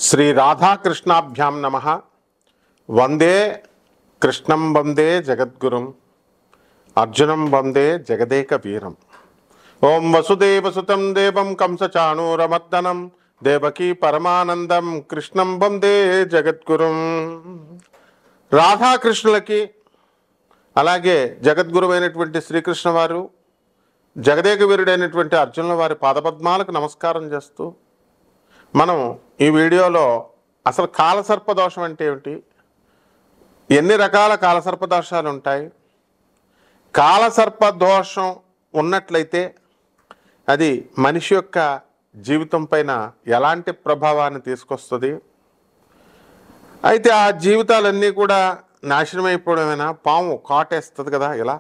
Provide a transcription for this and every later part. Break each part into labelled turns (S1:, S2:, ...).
S1: శ్రీ రాధాకృష్ణాభ్యాం నమః. వందే కృష్ణం వందే జగద్గురుం అర్జునం వందే జగదేక వీరం. ఓం వసుదేవసుతం దేవం కంసచాణూరమర్దనం దేవకీ పరమానందం కృష్ణం వందే జగద్గురుం. రాధాకృష్ణులకి అలాగే జగద్గురువైనటువంటి శ్రీకృష్ణ వారు జగదేక వీరుడైనటువంటి అర్జునుల వారి పాదపద్మాలకు నమస్కారం చేస్తూ మనం ఈ వీడియోలో అసలు కాలసర్ప దోషం అంటే ఏమిటి, ఎన్ని రకాల కాలసర్ప దోషాలు ఉంటాయి, కాలసర్ప దోషం ఉన్నట్లయితే అది మనిషి యొక్క జీవితం పైన ఎలాంటి ప్రభావాన్ని తీసుకొస్తుంది, అయితే ఆ జీవితాలన్నీ కూడా నాశనం అయిపోవడమేనా, పాము కాటేస్తుంది కదా ఇలా,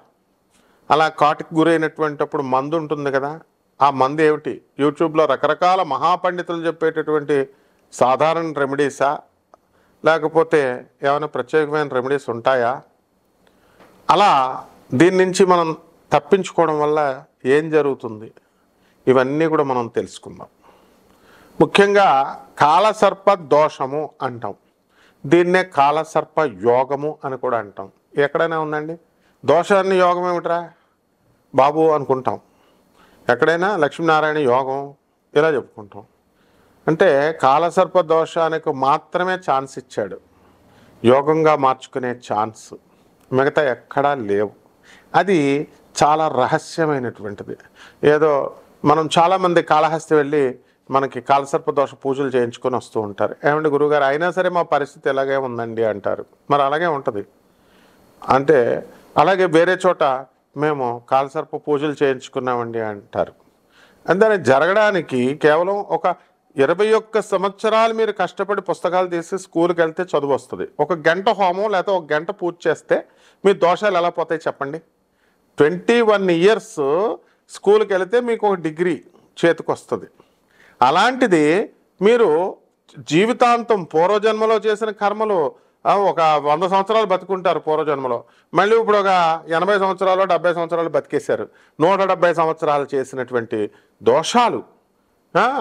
S1: అలా కాటుకు గురైనటువంటిప్పుడు మందు ఉంటుంది కదా, ఆ మందు ఏమిటి, యూట్యూబ్లో రకరకాల మహాపండితులు చెప్పేటటువంటి సాధారణ రెమెడీసా లేకపోతే ఏమైనా ప్రత్యేకమైన రెమెడీస్ ఉంటాయా, అలా దీని నుంచి మనం తప్పించుకోవడం వల్ల ఏం జరుగుతుంది, ఇవన్నీ కూడా మనం తెలుసుకుందాం. ముఖ్యంగా కాలసర్ప దోషము అంటాం, దీన్నే కాలసర్ప యోగము అని కూడా అంటాం. ఎక్కడైనా ఉందండి దోషాన్ని యోగం ఏమిట్రా బాబు అనుకుంటాం, ఎక్కడైనా లక్ష్మీనారాయణ యోగం ఇలా చెప్పుకుంటాం. అంటే కాలసర్ప దోషానికి మాత్రమే ఛాన్స్ ఇచ్చాడు, యోగంగా మార్చుకునే ఛాన్స్ మిగతా ఎక్కడా లేవు. అది చాలా రహస్యమైనటువంటిది. ఏదో మనం చాలామంది కాళహస్తి వెళ్ళి మనకి కాలసర్ప దోష పూజలు చేయించుకొని వస్తూ ఉంటారు. ఏమంటే గురువుగారు అయినా సరే మా పరిస్థితి ఎలాగే ఉందండి అంటారు. మరి అలాగే ఉంటుంది. అంటే అలాగే వేరే చోట మేము కాలసర్ప పూజలు చేయించుకున్నామండి అంటారు. అందుకని జరగడానికి కేవలం ఒక 21 సంవత్సరాలు మీరు కష్టపడి పుస్తకాలు తీసి స్కూల్కి వెళ్తే చదువు వస్తుంది. 1 గంట హోమం లేకపోతే 1 గంట పూజ చేస్తే మీ దోషాలు ఎలా పోతాయి చెప్పండి. 21 ఇయర్స్ స్కూల్కి వెళితే మీకు ఒక డిగ్రీ చేతికి వస్తుంది. అలాంటిది మీరు జీవితాంతం పూర్వజన్మలో చేసిన కర్మలు ఒక 100 సంవత్సరాలు బతుకుంటారు పూర్వజన్మలో, మళ్ళీ ఇప్పుడు ఒక 80 సంవత్సరాలు 70 సంవత్సరాలు బతికేశారు. 170 సంవత్సరాలు చేసినటువంటి దోషాలు,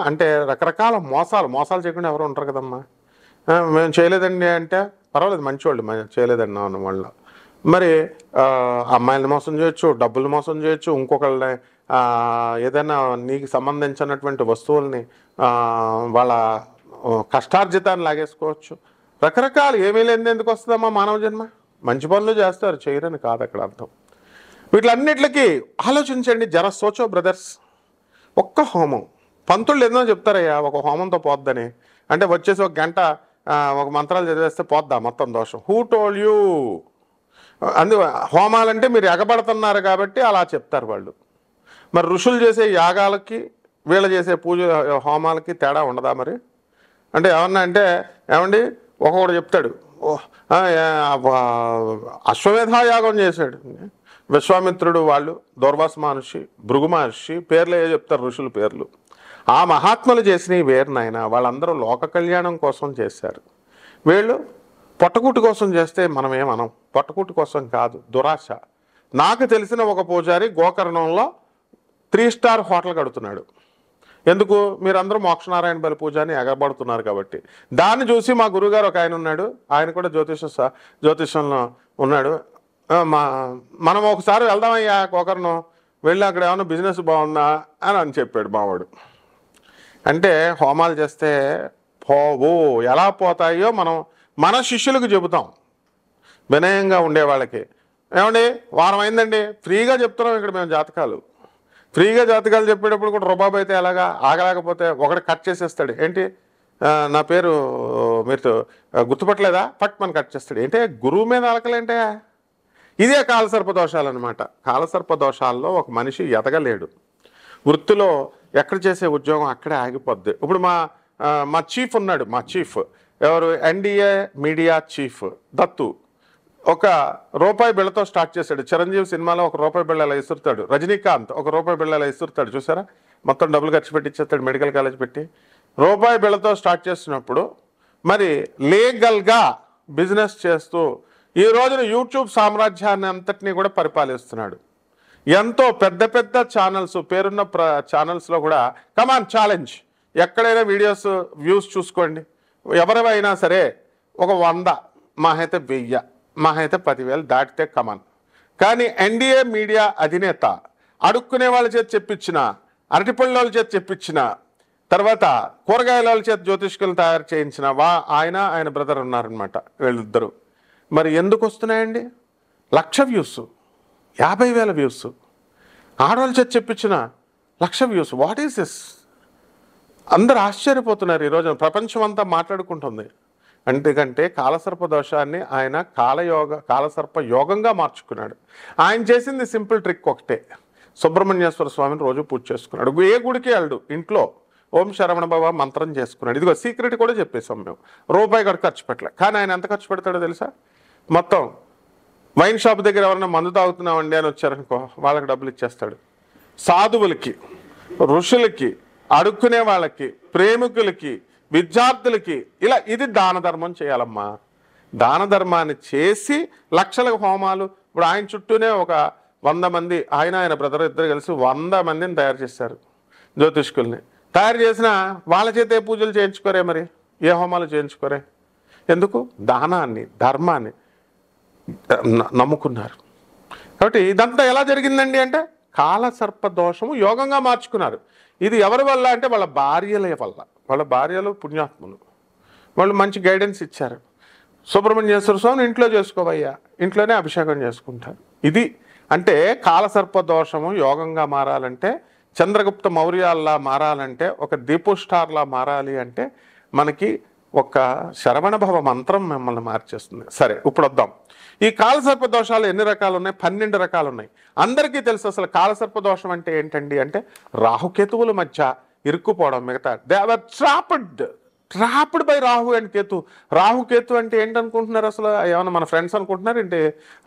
S1: అంటే రకరకాల మోసాలు చేయకుండా ఎవరు ఉంటారు కదమ్మా. మేము చేయలేదండి అంటే పర్వాలేదు, మంచివాళ్ళు చేయలేదండి అన్న వాళ్ళు. మరి అమ్మాయిని మోసం చేయొచ్చు, డబ్బులు మోసం చేయొచ్చు, ఇంకొకళ్ళని ఏదైనా నీకు సంబంధించినటువంటి వస్తువుల్ని వాళ్ళ కష్టార్జితాన్ని లాగేసుకోవచ్చు. రకరకాలు ఏమీ లేని ఎందుకు వస్తుందమ్మా మానవ జన్మ. మంచి పనులు చేస్తారు, చేయరని కాదు అక్కడ అర్థం. వీటిలన్నిటికీ ఆలోచించండి, జర సోచో బ్రదర్స్. ఒక్క హోమం, పంతుళ్ళు ఏదో చెప్తారయ్యా ఒక హోమంతో పోద్దని, అంటే వచ్చేసి 1 గంట ఒక మంత్రాలు చదివేస్తే పోద్దా మొత్తం దోషం. Who told you? హోమాలంటే మీరు ఎగబడుతున్నారు కాబట్టి అలా చెప్తారు వాళ్ళు. మరి ఋషులు చేసే యాగాలకి వీళ్ళు చేసే పూజ హోమాలకి తేడా ఉండదా మరి? అంటే ఏమన్నా అంటే ఏమండి ఒకడు చెప్తాడు, అశ్వమేధాయాగం చేశాడు విశ్వామిత్రుడు, వాళ్ళు దూర్వాస మహర్షి, భృగు మహర్షి పేర్లు ఏ చెప్తారు ఋషుల పేర్లు. ఆ మహాత్ములు చేసినవి వేరు నాయన. వాళ్ళందరూ లోక కళ్యాణం కోసం చేశారు, వీళ్ళు పొట్టకూటి కోసం చేస్తే మనం ఏమనం. పొట్టకూటి కోసం కాదు, దురాశ. నాకు తెలిసిన ఒక పూజారి గోకర్ణంలో 3 స్టార్ హోటల్ కడుతున్నాడు. ఎందుకు? మీరందరూ మోక్షనారాయణ బలి పూజ అని ఎగబడుతున్నారు కాబట్టి. దాన్ని చూసి మా గురువుగారు ఒక ఆయన ఉన్నాడు, ఆయన కూడా జ్యోతిషంలో ఉన్నాడు. మనం ఒకసారి వెళ్దామయ్యా గోకర్ణం, వెళ్ళి అక్కడ ఏమన్నా బిజినెస్ బాగుందా అని చెప్పాడు మావాడు. అంటే హోమాలు చేస్తే పోవు, ఎలా పోతాయో మనం మన శిష్యులకు చెబుతాం, వినయంగా ఉండేవాళ్ళకి. ఏమండి వారం అయిందండి, ఫ్రీగా చెప్తున్నాం ఇక్కడ మేము జాతకాలు. ఫ్రీగా జాతకాలు చెప్పేటప్పుడు కూడా రుబాబు అయితే ఎలాగా, ఆగలేకపోతే ఒకటి కట్ చేసేస్తాడు. ఏంటి నా పేరు మీరు గుర్తుపట్టలేదా, పట్ మన కట్ చేస్తాడు. ఏంటే గురువు మీద అలకలేంటే? ఇదే కాలసర్ప దోషాలు అనమాట. కాలసర్ప దోషాల్లో ఒక మనిషి ఎదగలేడు, వృత్తిలో ఎక్కడ చేసే ఉద్యోగం అక్కడే ఆగిపోద్ది. ఇప్పుడు మా చీఫ్ ఉన్నాడు, మా చీఫ్ ఎవరు, ఎన్డీఏ మీడియా చీఫ్ దత్తు. ₹1 బిళ్ళతో స్టార్ట్ చేశాడు. చిరంజీవి సినిమాలో ₹1 బిళ్ళ అలా ఇసురుతాడు, రజనీకాంత్ ₹1 బిళ్ళ అలా ఇసురుతాడు, చూసారా? మొత్తం డబ్బులు ఖర్చు పెట్టిచ్చేస్తాడు మెడికల్ కాలేజ్ పెట్టి. ₹1 బిళ్ళతో స్టార్ట్ చేసినప్పుడు మరి లీగల్గా బిజినెస్ చేస్తూ ఈ రోజున యూట్యూబ్ సామ్రాజ్యాన్ని అంతటినీ కూడా పరిపాలిస్తున్నాడు. ఎంతో పెద్ద పెద్ద ఛానల్స్, పేరున్న ఛానల్స్లో కూడా కమాన్ ఛాలెంజ్, ఎక్కడైనా వీడియోస్ వ్యూస్ చూసుకోండి, ఎవరైనా సరే ఒక 100 మా అయితే 1000 మా అయితే 10,000 దాటితే కమన్. కానీ ఎన్డీఏ మీడియా అధినేత అడుక్కునే వాళ్ళ చేత చెప్పించిన, అరటిపళ్ళ వాళ్ళ చేత చెప్పించిన, తర్వాత కూరగాయల వాళ్ళ చేత జ్యోతిష్కులు తయారు చేయించిన ఆయన బ్రదర్ ఉన్నారనమాట వీళ్ళిద్దరూ. మరి ఎందుకు వస్తున్నాయండి? 1,00,000 వ్యూస్, 50,000 వ్యూస్, ఆడవాళ్ళ చేత చెప్పించిన 1,00,000 వ్యూస్. What is this? అందరు ఆశ్చర్యపోతున్నారు. ఈరోజు ప్రపంచం అంతా మాట్లాడుకుంటుంది. ఎందుకంటే కాలసర్ప దోషాన్ని ఆయన కాలసర్ప యోగంగా మార్చుకున్నాడు. ఆయన చేసింది సింపుల్ ట్రిక్ ఒకటే, సుబ్రహ్మణ్యేశ్వర స్వామిని రోజు పూజ చేసుకున్నాడు. ఏ గుడికి వెళ్ళడు, ఇంట్లో ఓం శరవణ భవ మంత్రం చేసుకున్నాడు. ఇదిగో సీక్రెట్ కూడా చెప్పేసాం మేము, రూపాయి కూడా ఖర్చు పెట్టలే. కానీ ఆయన ఎంత ఖర్చు పెడతాడో తెలుసా? మొత్తం వైన్ షాప్ దగ్గర ఎవరైనా మందు తాగుతున్నామండి అని వచ్చారనుకో, వాళ్ళకి డబ్బులు ఇచ్చేస్తాడు. సాధువులకి, ఋషులకి, అడుక్కునే వాళ్ళకి, ప్రేమికులకి, విద్యార్థులకి, ఇలా ఇది దాన ధర్మం చేయాలమ్మా. దాన ధర్మాన్ని చేసి లక్షల హోమాలు. ఇప్పుడు ఆయన చుట్టూనే ఒక 100 మంది, ఆయన బ్రదర్ ఇద్దరు కలిసి 100 మందిని తయారు చేశారు, జ్యోతిష్కుల్ని తయారు చేసిన. వాళ్ళ చేతే పూజలు చేయించుకోరే, మరి ఏ హోమాలు చేయించుకోరే? ఎందుకు? దానాన్ని, ధర్మాన్ని నమ్ముకున్నారు. కాబట్టి ఇదంతా ఎలా జరిగిందండి అంటే కాలసర్ప దోషము యోగంగా మార్చుకున్నారు. ఇది ఎవరి వల్ల అంటే వాళ్ళ భార్యల వల్ల. వాళ్ళ భార్యలు పుణ్యాత్ములు, వాళ్ళు మంచి గైడెన్స్ ఇచ్చారు. సుబ్రహ్మణ్యేశ్వర స్వామిని ఇంట్లో చేసుకోవయ్యా, ఇంట్లోనే అభిషేకం చేసుకుంటారు. ఇది అంటే కాలసర్ప దోషము యోగంగా మారాలంటే, చంద్రగుప్త మౌర్యాల్లా మారాలంటే, ఒక దీపు స్టార్లా మారాలి అంటే మనకి ఒక శరవణభవ మంత్రం మిమ్మల్ని మార్చేస్తుంది. సరే, ఇప్పుడు వద్దాం. ఈ కాలసర్ప దోషాలు ఎన్ని రకాలు ఉన్నాయి? 12 రకాలు ఉన్నాయి. అందరికీ తెలుసు అసలు కాలసర్ప దోషం అంటే ఏంటండి అంటే రాహుకేతువుల మధ్య ఇరుక్కుపోవడం. మిగతా they are trapped by Rahu and Ketu. Rahu Ketu అంటే ఏంటనుకుంటున్నారు అసలు? ఏమన్నా మన ఫ్రెండ్స్ అనుకుంటున్నారు ఏంటి?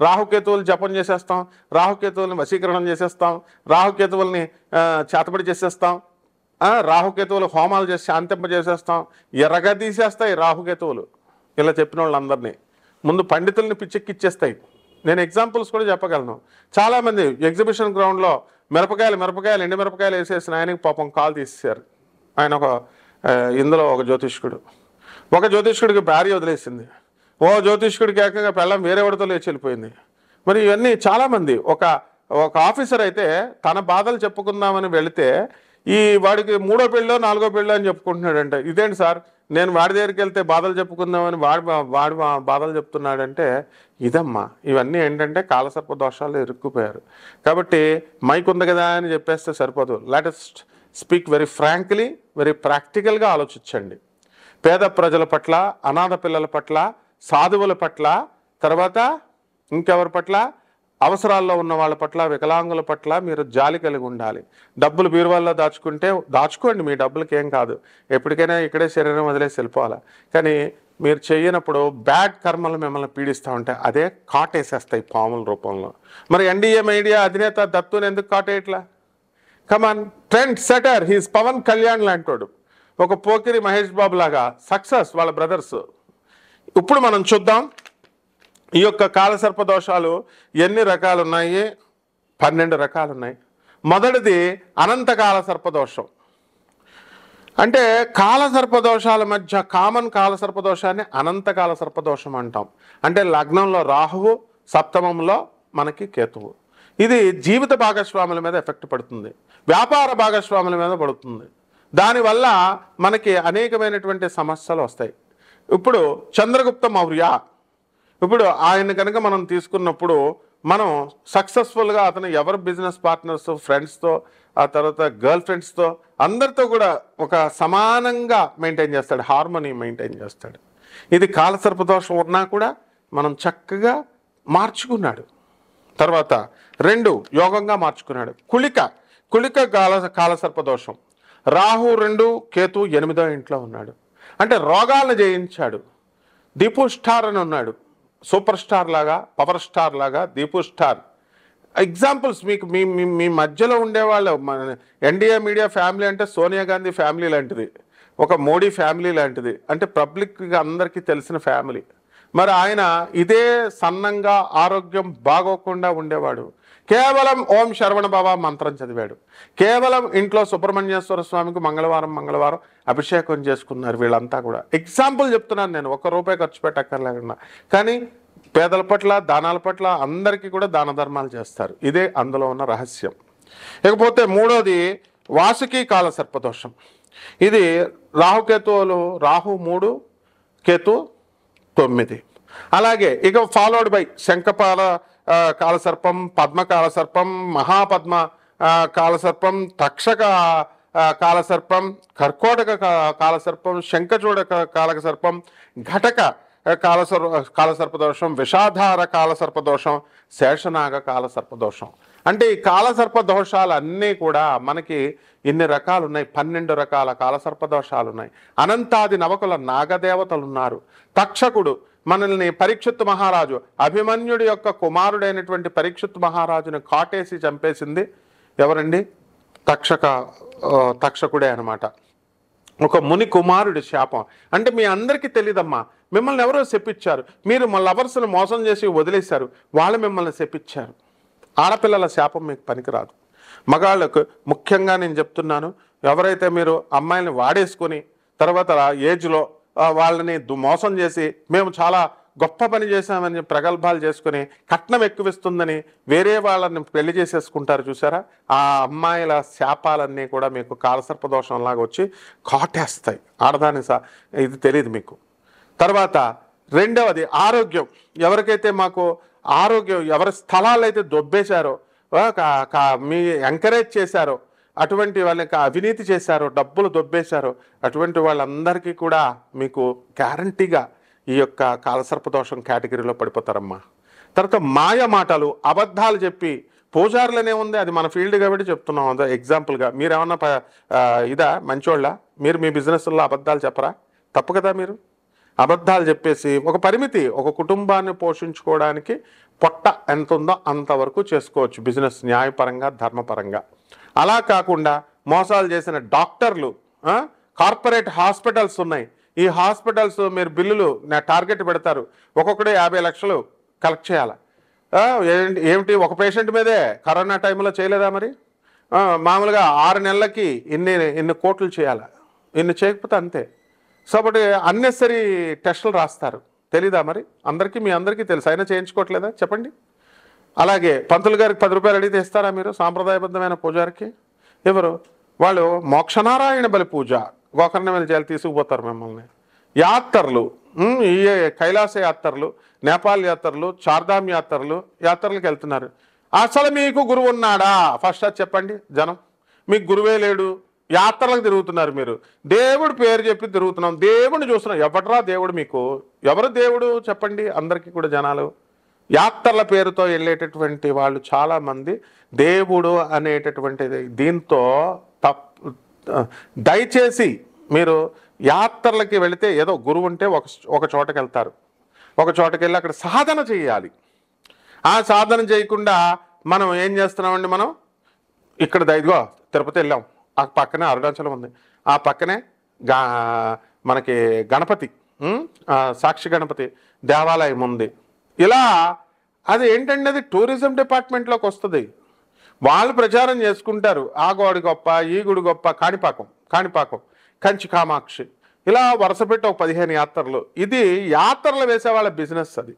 S1: రాహుకేతువులు జపం చేసేస్తాం, రాహుకేతువుల్ని వశీకరణం చేసేస్తాం, రాహుకేతువుల్ని చేతబడి చేసేస్తాం, రాహుకేతువులు హోమాలు చేసి శాంతింపజేసేస్తాం, ఎర్రగా తీసేస్తాయి రాహుకేతువులు. ఇలా చెప్పిన వాళ్ళందరినీ ముందు పండితుల్ని పిచ్చెక్కిచ్చేస్తాయి. నేను ఎగ్జాంపుల్స్ కూడా చెప్పగలను. చాలామంది ఎగ్జిబిషన్ గ్రౌండ్లో మిరపకాయలు ఎండు మిరపకాయలు వేసేసిన ఆయనకి పాపం కాలు తీసేశారు. ఆయన ఇందులో ఒక జ్యోతిష్కుడికి భార్య వదిలేసింది, ఓ జ్యోతిష్కుడికి ఏకంగా పెళ్ళం వేరే వాడితో లేచి వెళ్ళిపోయింది. మరి ఇవన్నీ చాలామంది. ఒక ఆఫీసర్ అయితే తన బాధలు చెప్పుకుందామని వెళితే వాడికి 3వ పెళ్ళో 4వ పెళ్ళో అని చెప్పుకుంటున్నాడంటే, ఇదేంటి సార్, నేను వాడి దగ్గరికి వెళ్తే బాధలు చెప్పుకుందామని వాడి బాధలు చెప్తున్నాడంటే ఇదమ్మా. ఇవన్నీ ఏంటంటే కాలసర్ప దోషాలు ఇరుక్కుపోయారు. కాబట్టి మైక్ ఉంది కదా అని చెప్పేస్తే సరిపోదు. Let us speak very frankly, very ప్రాక్టికల్గా ఆలోచించండి. పేద ప్రజల పట్ల, అనాథ పిల్లల పట్ల, సాధువుల పట్ల, తర్వాత ఇంకెవరి పట్ల, అవసరాల్లో ఉన్న వాళ్ళ పట్ల, వికలాంగుల పట్ల మీరు జాలి కలిగి ఉండాలి. డబ్బులు బీరువాల్లో దాచుకోండి, మీ డబ్బులకి ఏం కాదు. ఎప్పటికైనా ఇక్కడే శరీరం వదిలేసి వెళ్ళిపోవాలి. కానీ మీరు చేయనప్పుడు బ్యాడ్ కర్మలు మిమ్మల్ని పీడిస్తూ ఉంటే అదే కాటేసేస్తాయి పాముల రూపంలో. మరి ఎన్డీఏ మీడియా అధినేత దత్తుని ఎందుకు కాటేయట్లా? Come on, trend setter, he's Pawan Kalyan లాంటోడు, ఒక పోకిరి మహేష్ బాబు లాగా సక్సెస్ వాళ్ళ బ్రదర్స్. ఇప్పుడు మనం చూద్దాం ఈ యొక్క కాలసర్ప దోషాలు ఎన్ని రకాలు ఉన్నాయి. 12 రకాలు ఉన్నాయి. మొదటిది అనంత కాలసర్ప దోషం. అంటే కాలసర్ప దోషాల మధ్య కామన్ కాలసర్ప దోషాన్ని అనంత కాలసర్ప దోషం అంటాం. అంటే లగ్నంలో రాహువు, సప్తమంలో మనకి కేతువు. ఇది జీవిత భాగస్వాముల మీద ఎఫెక్ట్ పడుతుంది, వ్యాపార భాగస్వాముల మీద పడుతుంది. దానివల్ల మనకి అనేకమైనటువంటి సమస్యలు వస్తాయి. ఇప్పుడు చంద్రగుప్త మౌర్య, ఇప్పుడు ఆయన కనుక మనం తీసుకున్నప్పుడు మనం సక్సెస్ఫుల్గా అతను ఎవరు బిజినెస్ పార్ట్నర్స్, ఫ్రెండ్స్తో, ఆ తర్వాత గర్ల్ ఫ్రెండ్స్తో అందరితో కూడా ఒక సమానంగా మెయింటైన్ చేస్తాడు, హార్మోనీ మెయింటైన్ చేస్తాడు. ఇది కాలసర్ప దోషం ఉన్నా కూడా మనం చక్కగా మార్చుకున్నాడు. తర్వాత 2 యోగంగా మార్చుకున్నాడు. కుళిక కాలసర్ప దోషం. రాహు 2, కేతు 8వ ఇంట్లో ఉన్నాడు. అంటే రోగాలను జయించాడు. దీపు స్టార్ అని ఉన్నాడు, సూపర్ స్టార్ లాగా, పవర్ స్టార్ లాగా దీపు స్టార్. ఎగ్జాంపుల్స్ మీకు మీ మధ్యలో ఉండేవాళ్ళు. ఎన్డీఏ మీడియా ఫ్యామిలీ అంటే సోనియా గాంధీ ఫ్యామిలీ లాంటిది, ఒక మోడీ ఫ్యామిలీ లాంటిది, అంటే పబ్లిక్గా అందరికీ తెలిసిన ఫ్యామిలీ. మరి ఆయన ఇదే సన్నంగా ఆరోగ్యం బాగోకుండా ఉండేవాడు. కేవలం ఓం శరవణ భవ మంత్రం చదివాడు, కేవలం ఇంట్లో సుబ్రహ్మణ్యేశ్వర స్వామికి మంగళవారం అభిషేకం చేసుకున్నారు వీళ్ళంతా కూడా. ఎగ్జాంపుల్ చెప్తున్నాను నేను, ₹1 ఖర్చు పెట్టక్కర్లేకుండా. కానీ పేదల పట్ల, దానాల పట్ల అందరికీ కూడా దాన ధర్మాలు చేస్తారు. ఇదే అందులో ఉన్న రహస్యం. ఇకపోతే మూడోది వాసుకి కాల సర్పదోషం. ఇది రాహుకేతువులు, రాహు 3, కేతు 9. అలాగే ఇక ఫాలోడ్ బై శంఖపాల కాలసర్పం, పద్మకాలసర్పం, మహాపద్మ కాలసర్పం, తక్షక కాలసర్పం, కర్కోటక కాలసర్పం, శంఖచూడ కాలసర్పం, ఘటక కాలసర్పదోషం, విషాధార కాలసర్పదోషం, శేషనాగ కాలసర్పదోషం. అంటే ఈ కాలసర్ప దోషాలన్నీ కూడా మనకి ఇన్ని రకాలు ఉన్నాయి. 12 రకాల కాలసర్పదోషాలు ఉన్నాయి. అనంతాది నవకుల నాగదేవతలు ఉన్నారు. తక్షకుడు మనల్ని పరీక్షిత్ మహారాజు, అభిమన్యుడి యొక్క కుమారుడైనటువంటి పరీక్షిత్ మహారాజుని కాటేసి చంపేసింది ఎవరండి? తక్షకుడే అనమాట. ఒక ముని కుమారుడి శాపం. అంటే మీ అందరికీ తెలియదమ్మా, మిమ్మల్ని ఎవరో శపించారు, మీరు మా లవర్స్ని మోసం చేసి వదిలేశారు, వాళ్ళు మిమ్మల్ని శపించారు. ఆడపిల్లల శాపం మీకు పనికిరాదు. మగాళ్ళకు ముఖ్యంగా నేను చెప్తున్నాను, ఎవరైతే మీరు అమ్మాయిని వాడేసుకొని తర్వాత ఏజ్లో వాళ్ళని మోసం చేసి మేము చాలా గొప్ప పని చేశామని ప్రగల్భాలు చేసుకుని కట్నం ఎక్కువిస్తుందని వేరే వాళ్ళని పెళ్లి చేసేసుకుంటారు చూసారా, ఆ అమ్మాయిల శాపాలన్నీ కూడా మీకు కాలసర్పదోషంలాగా వచ్చి కాటేస్తాయి. ఆడదాని ఇది తెలియదు మీకు. తర్వాత రెండవది ఆరోగ్యం. ఎవరికైతే మాకు ఆరోగ్యం, ఎవరి స్థలాలు అయితే దొబ్బేశారో, మీ ఎంకరేజ్ చేశారో, అటువంటి వాళ్ళకి అవినీతి చేశారో, డబ్బులు దొబ్బేశారో, అటువంటి వాళ్ళందరికీ కూడా మీకు గ్యారంటీగా ఈ యొక్క కాలసర్పదోషం కేటగిరీలో పడిపోతారమ్మా. తర్వాత మాయ మాటలు, అబద్ధాలు చెప్పి పూజారులనే ఉంది, అది మన ఫీల్డ్ కాబట్టి చెప్తున్నాం. అదే ఎగ్జాంపుల్గా మీరేమన్నా ఇదా మంచోళ్ళ? మీరు మీ బిజినెస్లో అబద్ధాలు చెప్పరా? తప్పు కదా. మీరు అబద్ధాలు చెప్పేసి ఒక పరిమితి, ఒక కుటుంబాన్ని పోషించుకోవడానికి పొట్ట ఎంత ఉందో అంతవరకు చేసుకోవచ్చు బిజినెస్, న్యాయపరంగా ధర్మపరంగా. అలా కాకుండా మోసాలు చేసిన డాక్టర్లు, కార్పొరేట్ హాస్పిటల్స్ ఉన్నాయి. ఈ హాస్పిటల్స్ మీరు బిల్లులు టార్గెట్ పెడతారు, ఒక్కొక్కడే 50 లక్షలు కలెక్ట్ చేయాలి. ఏమిటి ఒక పేషెంట్ మీదే కరోనా టైంలో చేయలేదా? మరి మామూలుగా 6 నెలలకి ఇన్ని కోట్లు చేయాలి, ఇన్ని చేయకపోతే అంతే. కాబట్టి అన్నెసరీ టెస్టులు రాస్తారు. తెలీదా మరి? మీ అందరికీ తెలుసు, అయినా చేయించుకోవట్లేదా చెప్పండి? అలాగే పంతులు గారికి ₹10 అడిగితే ఇస్తారా మీరు? సాంప్రదాయబద్ధమైన పూజారికి ఎవరు? వాళ్ళు మోక్షనారాయణ బలి పూజ, గోకర్ణ మీద చేయాలి, తీసుకుపోతారు మిమ్మల్ని. యాత్రలు, ఈ కైలాస యాత్రలు, నేపాల్ యాత్రలు, చార్ధామ్ యాత్రలకు వెళ్తున్నారు. అసలు మీకు గురువు ఉన్నాడా? ఫస్ట్ అది చెప్పండి. జనం మీకు గురువే లేడు, యాత్రలకు తిరుగుతున్నారు. మీరు దేవుడు పేరు చెప్పి తిరుగుతున్నాం, దేవుడిని చూస్తున్నాం. ఎవడరా దేవుడు మీకు? ఎవరు దేవుడు చెప్పండి అందరికీ కూడా జనాలు. యాత్రల పేరుతో వెళ్ళేటటువంటి వాళ్ళు చాలామంది దేవుడు అనేటటువంటిది దీంతో దయచేసి మీరు యాత్రలకి వెళితే ఏదో గురువు ఉంటే ఒక చోటకి వెళ్తారు, ఒక చోటకి వెళ్ళి అక్కడ సాధన చేయాలి. ఆ సాధన చేయకుండా మనం ఏం చేస్తున్నామండి? మనం ఇక్కడ ఇదిగో తిరుపతి వెళ్ళాం, ఆ పక్కనే అరుణాచలం ఉంది, ఆ పక్కనే మనకి గణపతి, సాక్షి గణపతి దేవాలయం ఉంది. ఇలా అది ఏంటంటే అది టూరిజం డిపార్ట్మెంట్లోకి వస్తుంది. వాళ్ళు ప్రచారం చేసుకుంటారు, ఆ గోడి గొప్ప, ఈ గుడి గొప్ప, కాణిపాకం, కంచి కామాక్షి, ఇలా వరుస పెట్టి ఒక 15 యాత్రలు. ఇది యాత్రలు వేసే వాళ్ళ బిజినెస్ అది.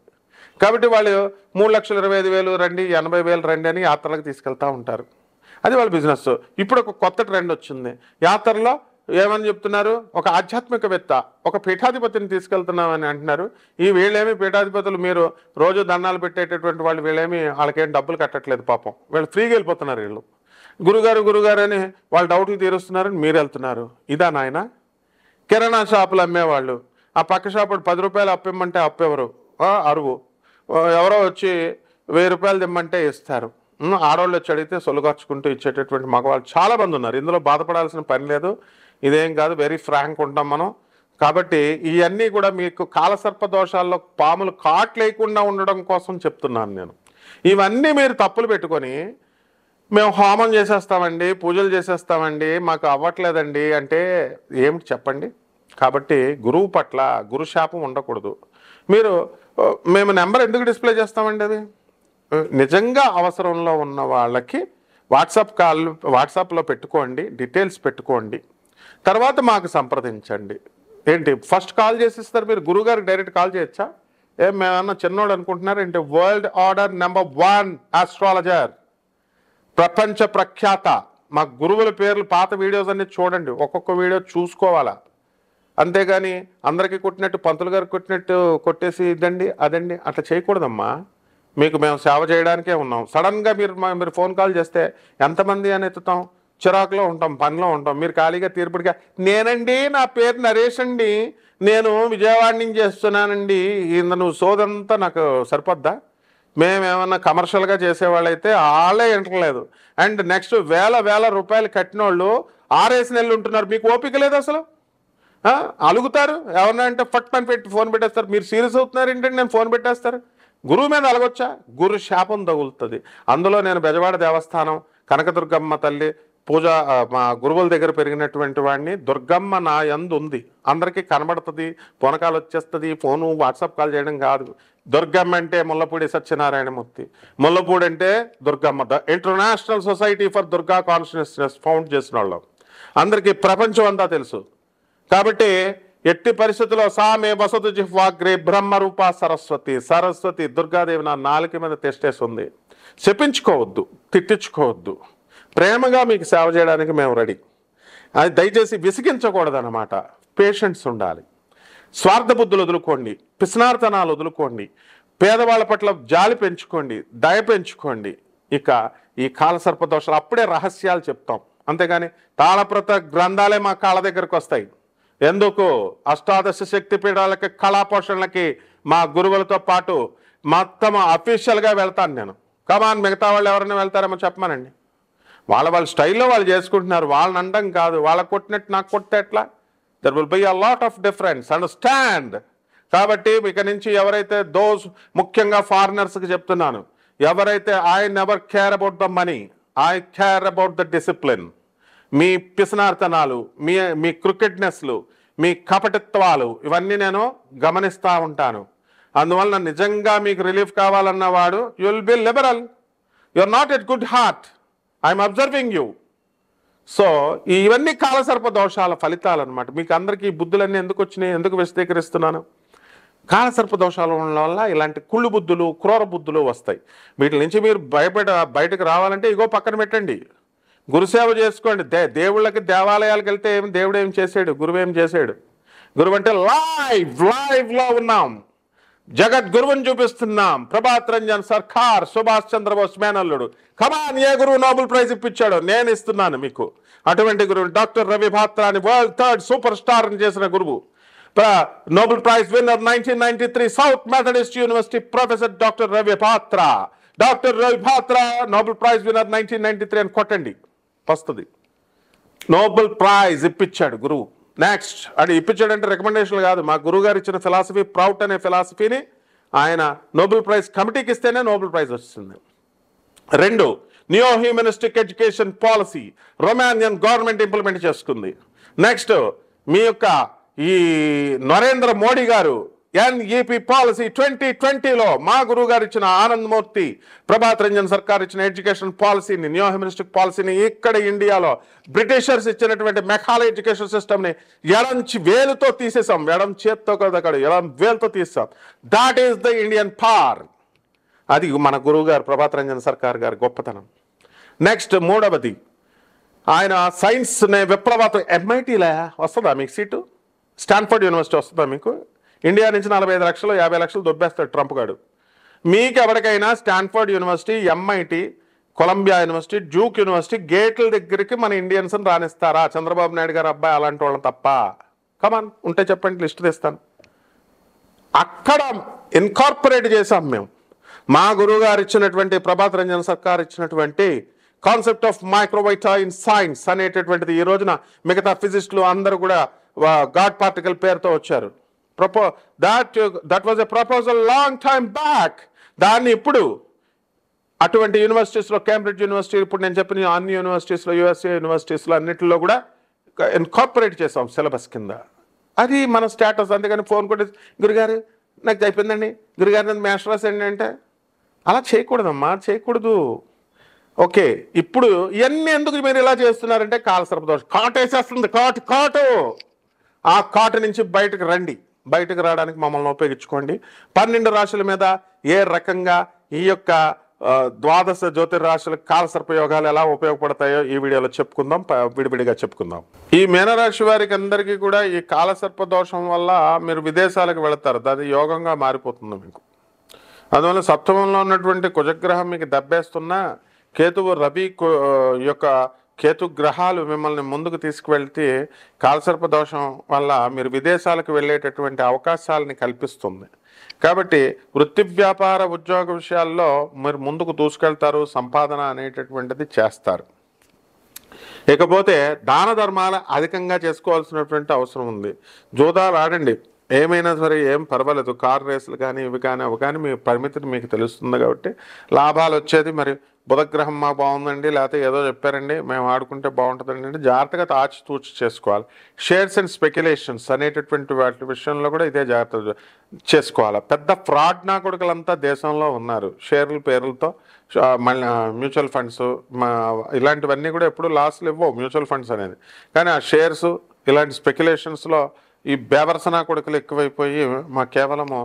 S1: కాబట్టి వాళ్ళు 3,25,000 రండి, 80,000 రండి అని యాత్రలకు తీసుకెళ్తూ ఉంటారు. అది వాళ్ళ బిజినెస్. ఇప్పుడు ఒక కొత్త ట్రెండ్ వచ్చింది యాత్రలో. ఏమని చెప్తున్నారు? ఒక ఆధ్యాత్మికవేత్త, ఒక పీఠాధిపతిని తీసుకెళ్తున్నామని అంటున్నారు. ఈ వీళ్ళేమి పీఠాధిపతులు, మీరు రోజు దండాలు పెట్టేటటువంటి వాళ్ళు, వాళ్ళకేం డబ్బులు కట్టట్లేదు పాపం, వీళ్ళు ఫ్రీగా వెళ్ళిపోతున్నారు. వీళ్ళు గురుగారు అని వాళ్ళ డౌట్లు తీరుస్తున్నారని మీరు వెళ్తున్నారు. ఇదా నాయన? కిరాణా షాపులు అమ్మేవాళ్ళు, ఆ పక్క షాపు ₹10 అప్పిమ్మంటే అప్పెవరు? అరువు. ఎవరో వచ్చి ₹1000 ఇమ్మంటే ఇస్తారు. ఆడవాళ్ళు వచ్చి అడిగితే సొలుగార్చుకుంటూ ఇచ్చేటటువంటి మగవాళ్ళు చాలామంది ఉన్నారు. ఇందులో బాధపడాల్సిన పని లేదు, ఇదేం కాదు, వెరీ ఫ్రాంక్ ఉంటాం మనం. కాబట్టి ఇవన్నీ కూడా మీకు కాలసర్ప దోషాల్లో పాములు కాట్లేయకుండా ఉండడం కోసం చెప్తున్నాను నేను. ఇవన్నీ మీరు తప్పులు పెట్టుకొని మేము హోమం చేసేస్తామండి, పూజలు చేసేస్తామండి, మాకు అవ్వట్లేదండి అంటే ఏమిటి చెప్పండి? కాబట్టి గురువు పట్ల గురుశాపం ఉండకూడదు. మేము నెంబర్ ఎందుకు డిస్ప్లే చేస్తామండి? అది నిజంగా అవసరంలో ఉన్న వాళ్ళకి వాట్సాప్లో పెట్టుకోండి, డీటెయిల్స్ పెట్టుకోండి, తర్వాత మాకు సంప్రదించండి. ఏంటి ఫస్ట్ కాల్ చేసిస్తారు మీరు? గురువుగారికి డైరెక్ట్ కాల్ చేయొచ్చా? మేమన్నా చిన్నోడు అనుకుంటున్నారు ఏంటి? వరల్డ్ ఆర్డర్ నెంబర్ 1 ఆస్ట్రాలజర్, ప్రపంచ ప్రఖ్యాత. మా గురువుల పేర్లు పాత వీడియోస్ అన్ని చూడండి, ఒక్కొక్క వీడియో చూసుకోవాలా. అంతేగాని అందరికీ కొట్టినట్టు, పంతులు గారికి కొట్టినట్టు కొట్టేసి ఇదండి అదండి అట్లా చేయకూడదమ్మా. మీకు మేము సేవ చేయడానికే ఉన్నాం. సడన్గా మీరు ఫోన్ కాల్ చేస్తే ఎంతమంది అని ఎత్తుతాం? చిరాకులో ఉంటాం, పనిలో ఉంటాం. మీరు ఖాళీగా తీర్పుడిగా నేనండి, నా పేరు నరేష్ అండి, నేను విజయవాడ నుంచి చేస్తున్నానండి, నువ్వు సోదంతా నాకు సరిపోద్దా? మేమేమన్నా కమర్షియల్గా చేసేవాళ్ళైతే వాళ్ళే వింటలేదు. అండ్ నెక్స్ట్ వేల రూపాయలు కట్టిన వాళ్ళు 6 నెలలు ఉంటున్నారు. మీకు ఓపిక లేదు అసలు. అలుగుతారు ఎవరన్నా అంటే ఫట్ పని పెట్టి ఫోన్ పెట్టేస్తారు. మీరు సీరియస్ అవుతున్నారు ఏంటంటే నేను ఫోన్ పెట్టేస్తారు. గురువు మీద అలగొచ్చా? గురు శాపం తగులుతుంది. అందులో నేను బెజవాడ దేవస్థానం కనకదుర్గమ్మ తల్లి పూజ, మా గురువుల దగ్గర పెరిగినటువంటి వాడిని. దుర్గమ్మ నా యందు ఉంది, అందరికీ కనబడుతుంది, పొనకాలు వచ్చేస్తుంది. ఫోను వాట్సాప్ కాల్ చేయడం కాదు. దుర్గమ్మ అంటే ముల్లపూడి సత్యనారాయణమూర్తి, ముల్లపూడి అంటే Durgamma. The international society for Durga consciousness found చేసిన వాళ్ళం, అందరికీ ప్రపంచం అంతా తెలుసు. కాబట్టి ఎట్టి పరిస్థితుల్లో సామే వసతు జిహ్వాగ్రే బ్రహ్మరూప సరస్వతి. సరస్వతి దుర్గాదేవి నా నాలుక మీద తెస్టేసి ఉంది. చెప్పించుకోవద్దు, తిట్టించుకోవద్దు. ప్రేమగా మీకు సేవ చేయడానికి మేము రెడీ. అది దయచేసి విసిగించకూడదన్నమాట. పేషెన్స్ ఉండాలి. స్వార్థ బుద్ధులు వదులుకోండి, పిస్నార్తనాలు వదులుకోండి, పేదవాళ్ళ పట్ల జాలి పెంచుకోండి, దయ పెంచుకోండి. ఇక ఈ కాలసర్ప దోషాలు అప్పుడే రహస్యాలు చెప్తాం. అంతేగాని తాళప్రత గ్రంథాలే మా కాళ్ళ దగ్గరకు వస్తాయి. ఎందుకు? అష్టాదశ శక్తి పీఠాలకి, కళాపోషణలకి మా గురువులతో పాటు మొత్తం అఫీషియల్గా వెళ్తాను నేను. కమాన్, మిగతా వాళ్ళు ఎవరైనా వెళ్తారేమో చెప్పమానండి. వాళ్ళ స్టైల్లో వాళ్ళు చేసుకుంటున్నారు. వాళ్ళని అనడం కాదు, వాళ్ళకు కొట్టినట్టు నాకు కొట్టే ఎట్లా? There will be a lot of difference, understand. కాబట్టి ఇక నుంచి ఎవరైతే ముఖ్యంగా ఫారినర్స్కి చెప్తున్నాను, ఎవరైతే I never care about the money, I care about the discipline. మీ పిసనార్తనాలు, మీ క్రికెట్నెస్లు, మీ కపటిత్వాలు ఇవన్నీ నేను గమనిస్తూ ఉంటాను. అందువలన నిజంగా మీకు రిలీఫ్ కావాలన్నవాడు you will be liberal. You are not at good heart, I'm observing you. So ఇవన్నీ కాలసర్ప దోషాల ఫలితాలు అనమాట. మీకు అందరికీ ఈ బుద్ధులన్నీ ఎందుకు వచ్చినాయి, ఎందుకు విశదీకరిస్తున్నాను? కాలసర్ప దోషాల వల్ల ఇలాంటి కుళ్ళు బుద్ధులు, క్రూర బుద్ధులు వస్తాయి. వీటి నుంచి మీరు బయటకు రావాలంటే ఇగో పక్కన పెట్టండి, గురుసేవ చేసుకోండి. దేవుళ్ళకి దేవాలయాలకు వెళ్తే దేవుడు ఏం చేశాడు, గురువు ఏం చేశాడు? గురువు అంటే లైవ్లో ఉన్నాం, జగద్గురువుని చూపిస్తున్నాం. ప్రభాత్ రంజన్ సర్కార్, సుభాష్ చంద్రబోస్ మేనల్లుడు. కమాన్, ఏ గురువు నోబెల్ ప్రైజ్ ఇప్పించాడో నేను ఇస్తున్నాను మీకు. అటువంటి గురువు డాక్టర్ రవి భాత్రా అని వరల్డ్ 3rd సూపర్ స్టార్ చేసిన గురువు, Nobel prize winner 1993 south Methodist university professor doctor Ravi Batra. Doctor Ravi Batra Nobel prize winner 1993 అని కొట్టండి వస్తుంది. నోబెల్ ప్రైజ్ ఇప్పించాడు గురువు. నెక్స్ట్ అది ఇప్పించాడంటే రికమెండేషన్లు కాదు, మా గురువు గారు ఇచ్చిన ఫిలాసఫీ, ప్రౌట్ అనే ఫిలాసఫీని ఆయన నోబెల్ ప్రైజ్ కమిటీకి ఇస్తేనే నోబెల్ ప్రైజ్ వస్తుంది. 2, neo humanistic education policy Romanian government implement చేసుకుంది. నెక్స్ట్ మీ యొక్క ఈ నరేంద్ర మోడీ గారు ఎన్ఈపి పాలసీ 2020లో మా గురువు గారు ఇచ్చిన ఆనందమూర్తి, ప్రభాత్ రంజన్ సర్కార్ ఇచ్చిన ఎడ్యుకేషన్ పాలసీని, నియో హ్యూమనిస్టిక్ పాలసీని ఇక్కడ ఇండియాలో బ్రిటిషర్స్ ఇచ్చినటువంటి మెకాలే ఎడ్యుకేషన్ సిస్టమ్ని వేలుతో తీసేసాం. ఎడం చేత్తో కదా, ఎడం వేలుతో తీసాం. That is the Indian power. అది మన గురువు గారు ప్రభాత్ రంజన్ సర్కార్ గారి గొప్పతనం. నెక్స్ట్ 3వది, ఆయన సైన్స్ విప్లవాత్మక MITలో వస్తుందా మీకు సీటు? స్టాన్ఫర్డ్ యూనివర్సిటీ వస్తుందా మీకు? ఇండియా నుంచి 45 లక్షలు 50 లక్షలు దొబ్బేస్తాడు ట్రంప్ గారు. మీకు ఎవరికైనా Stanford university, MIT, Columbia university, Duke university గేట్ల దగ్గరికి మన ఇండియన్స్ని రానిస్తారా? చంద్రబాబు నాయుడు గారు అబ్బాయి అలాంటి వాళ్ళని తప్ప. కమాన్, ఉంటే చెప్పండి, లిస్ట్ తెస్తాను. అక్కడ ఇన్కార్పొరేట్ చేసాం మేము. మా గురువు గారు ఇచ్చినటువంటి, ప్రభాత్ రంజన్ సర్కార్ ఇచ్చినటువంటి కాన్సెప్ట్ ఆఫ్ మైక్రోవైటా ఇన్ సైన్స్ అనేటటువంటిది ఈ రోజున మిగతా ఫిజిస్టులు అందరూ కూడా గాడ్ పార్టికల్ పేరుతో వచ్చారు. That was a proposal long time back. దాన్ని ఇప్పుడు అటువంటి యూనివర్సిటీస్లో, కేంబ్రిడ్జ్ యూనివర్సిటీ, ఇప్పుడు నేను చెప్పిన అన్ని యూనివర్సిటీస్లో, USA యూనివర్సిటీస్లో అన్నింటిలో కూడా ఇన్కార్పొరేట్ చేసాం సిలబస్ కింద. అది మన స్టేటస్. అందుకని ఫోన్ కొట్టి గురుగారు నాకు అయిపోయిందండి, గురుగారు నన్ను మాస్టర్ రాసేయండి అంటే అలా చేయకూడదమ్మా, చేయకూడదు. ఓకే, ఇప్పుడు ఇవన్నీ ఎందుకు మీరు ఇలా చేస్తున్నారంటే కాలసర్ప దోషం. కాటేసేస్తుంది, కాటు. ఆ కాటు నుంచి బయటకు రండి. బయటకు రావడానికి మమ్మల్ని ఉపయోగించుకోండి. 12 రాశుల మీద ఏ రకంగా ఈ యొక్క ద్వాదశ జ్యోతిర్రాశుల కాలసర్ప యోగాలు ఎలా ఉపయోగపడతాయో ఈ వీడియోలో చెప్పుకుందాం, విడివిడిగా చెప్పుకుందాం. ఈ మీనరాశి వారికి అందరికీ కూడా ఈ కాలసర్ప దోషం వల్ల మీరు విదేశాలకు వెళతారు. అది యోగంగా మారిపోతుంది మీకు. అందువల్ల సప్తమంలో ఉన్నటువంటి కుజగ్రహం మీకు దెబ్బేస్తున్నా, కేతువు రవి యొక్క కేతు గ్రహాలు మిమ్మల్ని ముందుకు తీసుకువెళ్తే కాలసర్ప దోషం వల్ల మీరు విదేశాలకు వెళ్ళేటటువంటి అవకాశాలని కల్పిస్తుంది. కాబట్టి వృత్తి వ్యాపార ఉద్యోగ విషయాల్లో మీరు ముందుకు దూసుకెళ్తారు, సంపాదన అనేటటువంటిది చేస్తారు. ఇకపోతే దాన ధర్మాలు అధికంగా చేసుకోవాల్సినటువంటి అవసరం ఉంది. జూదాలు ఆడండి, ఏమైనా సరే ఏం పర్వాలేదు. కార్ రేసులు కానీ ఇవి కానీ అవి కానీ మీ పరిమితిని మీకు తెలుస్తుంది కాబట్టి లాభాలు వచ్చేది. మరి బుధగ్రహం మా బాగుందండి, లేకపోతే ఏదో చెప్పారండి మేము ఆడుకుంటే బాగుంటుందండి అంటే జాగ్రత్తగా ఆచితూచి చేసుకోవాలి. షేర్స్ అండ్ స్పెక్యులేషన్స్ అనేటటువంటి వాటి విషయంలో కూడా ఇదే జాగ్రత్త చేసుకోవాలి. పెద్ద ఫ్రాడ్ నా కొడుకులంతా దేశంలో ఉన్నారు. షేర్ల పేర్లతో మళ్ళీ మ్యూచువల్ ఫండ్స్ ఇలాంటివన్నీ కూడా ఎప్పుడు లాస్లు ఇవ్వవు మ్యూచువల్ ఫండ్స్ అనేది. కానీ ఆ షేర్స్ ఇలాంటి స్పెక్యులేషన్స్లో ఈ బేవర్సనా కొడుకులు ఎక్కువైపోయి కేవలము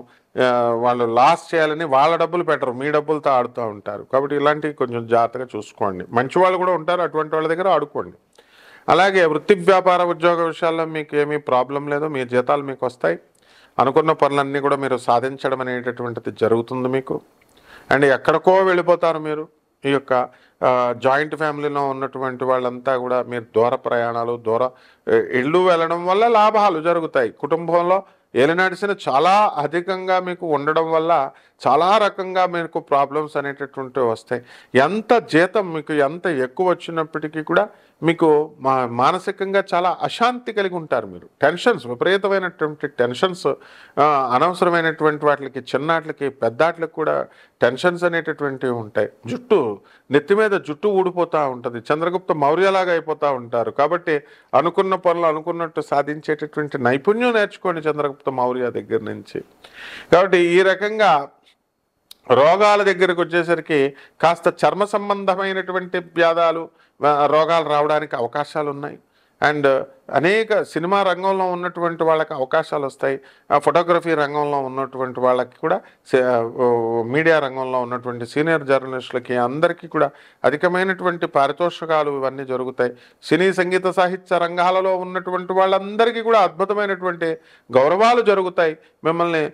S1: వాళ్ళు లాస్ చేయాలని వాళ్ళ డబ్బులు పెట్టరు, మీ డబ్బులతో ఆడుతూ ఉంటారు. కాబట్టి ఇలాంటివి కొంచెం జాగ్రత్తగా చూసుకోండి. మంచి వాళ్ళు కూడా ఉంటారు, అటువంటి వాళ్ళ దగ్గర ఆడుకోండి. అలాగే వృత్తి వ్యాపార ఉద్యోగ విషయాల్లో మీకు ఏమీ ప్రాబ్లం లేదు. మీ జీతాలు మీకు వస్తాయి. అనుకున్న పనులన్నీ కూడా మీరు సాధించడం అనేటటువంటిది జరుగుతుంది మీకు. అండ్ ఎక్కడికో వెళ్ళిపోతారు మీరు. ఈ యొక్క జాయింట్ ఫ్యామిలీలో ఉన్నటువంటి వాళ్ళంతా కూడా మీరు దూర ప్రయాణాలు, ఇళ్ళు వెళ్ళడం వల్ల లాభాలు జరుగుతాయి. కుటుంబంలో ఏలినాడిసిన చాలా అధికంగా మీకు ఉండడం వల్ల చాలా రకంగా మీకు ప్రాబ్లమ్స్ అనేటటువంటివి వస్తాయి. ఎంత జీతం మీకు ఎంత ఎక్కువ వచ్చినప్పటికీ కూడా మీకు మానసికంగా చాలా అశాంతి కలిగి ఉంటారు. మీరు టెన్షన్స్, విపరీతమైనటువంటి టెన్షన్స్, అనవసరమైనటువంటి వాటికి, చిన్నాట్లకి పెద్దాట్లకి కూడా టెన్షన్స్ అనేటటువంటివి ఉంటాయి. నెత్తి మీద జుట్టు ఊడిపోతూ ఉంటుంది. చంద్రగుప్త మౌర్యలాగా అయిపోతూ ఉంటారు. కాబట్టి అనుకున్న పనులు అనుకున్నట్టు సాధించేటటువంటి నైపుణ్యం నేర్చుకోండి చంద్రగుప్త మౌర్య దగ్గర నుంచి. కాబట్టి ఈ రకంగా రోగాల దగ్గరకు వచ్చేసరికి కాస్త చర్మ సంబంధమైనటువంటి రోగాలు రావడానికి అవకాశాలు ఉన్నాయి. అండ్ అనేక సినిమా రంగంలో ఉన్నటువంటి వాళ్ళకి అవకాశాలు వస్తాయి. ఫోటోగ్రఫీ రంగంలో ఉన్నటువంటి వాళ్ళకి కూడా, మీడియా రంగంలో ఉన్నటువంటి సీనియర్ జర్నలిస్టులకి అందరికీ కూడా అధికమైనటువంటి పారితోషికాలు ఇవన్నీ జరుగుతాయి. సినీ సంగీత సాహిత్య రంగాలలో ఉన్నటువంటి వాళ్ళందరికీ కూడా అద్భుతమైనటువంటి గౌరవాలు జరుగుతాయి. మిమ్మల్ని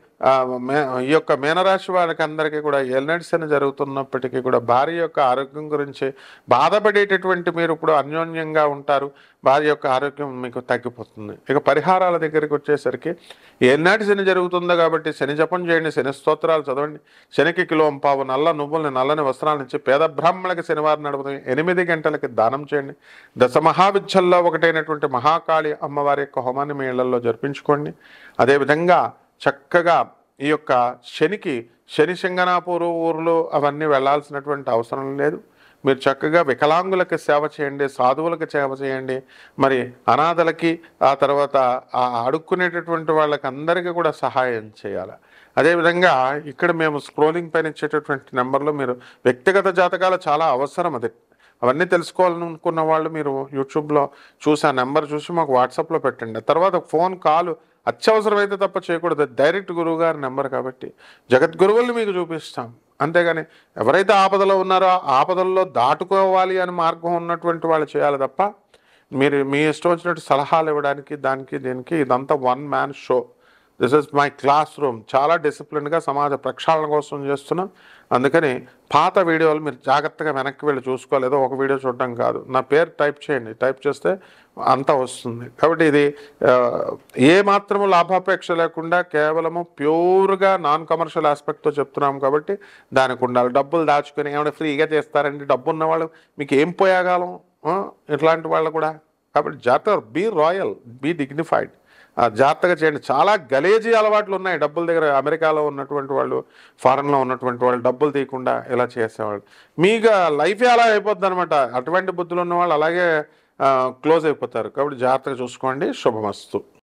S1: ఈ యొక్క మీనరాశి వారికి అందరికీ కూడా ఏలినాటి జరుగుతున్నప్పటికీ కూడా భార్య యొక్క ఆరోగ్యం గురించి బాధపడేటటువంటి మీరు ఇప్పుడు అన్యోన్యంగా ఉంటారు. భార్య యొక్క ఆరోగ్యం మీకు తగ్గిపోతుంది. ఇక పరిహారాల దగ్గరికి వచ్చేసరికి ఏలినాటి శని జరుగుతుందో కాబట్టి శని జపం చేయండి, శని స్తోత్రాలు చదవండి. శనికి కిలోంపావు నల్ల నువ్వుల్ని, నల్లని వస్త్రాల నుంచి పేద బ్రాహ్మణులకి శనివారం నడుపుతుంది. 8 గంటలకి దానం చేయండి. దశ మహావిద్యల్లో ఒకటైనటువంటి మహాకాళి అమ్మవారి యొక్క హోమాన్ని మీ ఇళ్లలో జరిపించుకోండి. అదేవిధంగా చక్కగా ఈ యొక్క శని శంగనాపూరు ఊర్లు అవన్నీ వెళ్లాల్సినటువంటి అవసరం లేదు. మీరు చక్కగా వికలాంగులకు సేవ చేయండి, సాధువులకు సేవ చేయండి, మరి అనాథలకి, ఆ తర్వాత అడుక్కునేటటువంటి వాళ్ళకి అందరికీ కూడా సహాయం చేయాలి. అదేవిధంగా ఇక్కడ మేము స్క్రోలింగ్ పైన ఇచ్చేటటువంటి నెంబర్లో మీరు వ్యక్తిగత జాతకాలు చాలా అవసరం. అవన్నీ తెలుసుకోవాలనుకున్న వాళ్ళు మీరు యూట్యూబ్లో చూసి ఆ నెంబర్ చూసి మాకు వాట్సాప్లో పెట్టండి. తర్వాత ఫోన్ కాల్ అత్యవసరమైతే తప్ప చేయకూడదు. డైరెక్ట్ గురువుగారి నెంబర్ కాబట్టి జగద్గురువుల్ని మీకు చూపిస్తాం. అంతేగాని ఎవరైతే ఆపదలో ఉన్నారో ఆపదల్లో దాటుకోవాలి అని మార్గం ఉన్నటువంటి వాళ్ళు చేయాలి తప్ప మీరు మీ ఇష్టం వచ్చినట్టు సలహాలు ఇవ్వడానికి దీనికి ఇదంతా one man show. This is my class room. చాలా డిసిప్లిన్గా సమాజ ప్రక్షాళన కోసం చేస్తున్నాం. అందుకని పాత వీడియోలు మీరు జాగ్రత్తగా వెనక్కి వెళ్ళి చూసుకోవాలి. ఏదో ఒక వీడియో చూడడం కాదు. నా పేరు టైప్ చేయండి, టైప్ చేస్తే అంతా వస్తుంది. కాబట్టి ఇది ఏ మాత్రము లాభాపేక్ష లేకుండా కేవలము ప్యూర్గా నాన్ కమర్షియల్ ఆస్పెక్ట్తో చెప్తున్నాం. కాబట్టి దానికి ఉండాలి. డబ్బులు దాచుకొని ఏమైనా ఫ్రీగా చేస్తారండి, డబ్బు ఉన్నవాళ్ళు మీకు ఏం పోయాగాలం ఇట్లాంటి వాళ్ళు కూడా. కాబట్టి జాగ్రత్త, బీ రాయల్, బీ డిగ్నిఫైడ్, జాగ్రత్తగా చేయండి. చాలా గలేజీ అలవాట్లు ఉన్నాయి డబ్బుల దగ్గర. అమెరికాలో ఉన్నటువంటి వాళ్ళు, ఫారెన్లో ఉన్నటువంటి వాళ్ళు డబ్బులు తీయకుండా ఇలా చేసేవాళ్ళు. మీకు లైఫే అలా అయిపోద్ది అనమాట. అటువంటి బుద్ధులు ఉన్న వాళ్ళు అలాగే క్లోజ్ అయిపోతారు. కాబట్టి జాగ్రత్తగా చూసుకోండి. శుభమస్తు.